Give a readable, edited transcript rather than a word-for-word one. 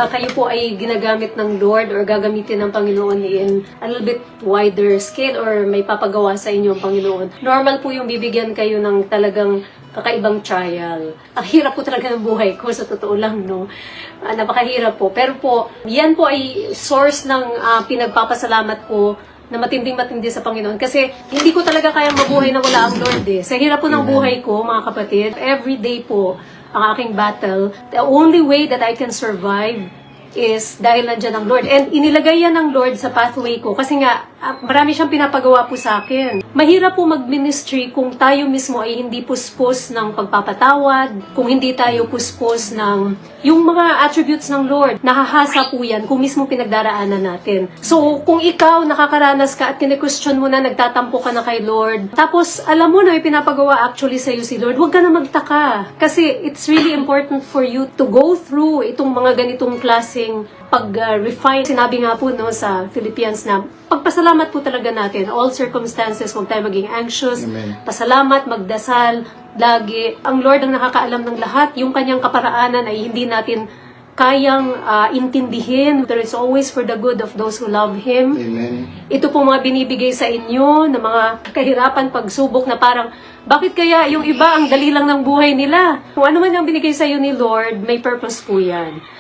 kayo po ay ginagamit ng Lord or gagamitin ng Panginoon in a little bit wider scale or may papagawa sa inyo ang Panginoon, normal po yung bibigyan kayo ng talagang kakaibang trial. Ang hirap po talaga ng buhay ko, sa totoo lang, no? Napakahirap po. Pero po, yan po ay source ng pinagpapasalamat ko na matinding-matindi sa Panginoon. Kasi hindi ko talaga kayang mabuhay na wala ang Lord eh. Sa hirap po ng buhay ko, mga kapatid, every day po ang aking battle. The only way that I can survive is dahil nandiyan ang Lord. And inilagay yan ng Lord sa pathway ko. Kasi nga, marami siyang pinapagawa po sa akin. Mahirap po mag-ministry kung tayo mismo ay hindi puspos ng pagpapatawad, kung hindi tayo puspos ng yung mga attributes ng Lord. Nahahasa po yan kung mismo pinagdaraanan natin. So, kung ikaw nakakaranas ka at kine-question mo na, nagtatampo ka na kay Lord, tapos alam mo na may pinapagawa actually sa'yo si Lord, huwag ka na magtaka. Kasi it's really important for you to go through itong mga ganitong klaseng pag-refine. Sinabi nga po no, sa Philippians na pagpasalamat po talaga natin. All circumstances, huwag tayo maging anxious. Amen. Pasalamat, magdasal, lagi. Ang Lord ang nakakaalam ng lahat. Yung kanyang kaparaanan ay hindi natin kayang intindihin. But it's always for the good of those who love Him. Amen. Ito po mga binibigay sa inyo na mga kahirapan, pagsubok na parang, bakit kaya yung iba ang dali lang ng buhay nila? Kung ano man ang binigay sa iyo ni Lord, may purpose po yan.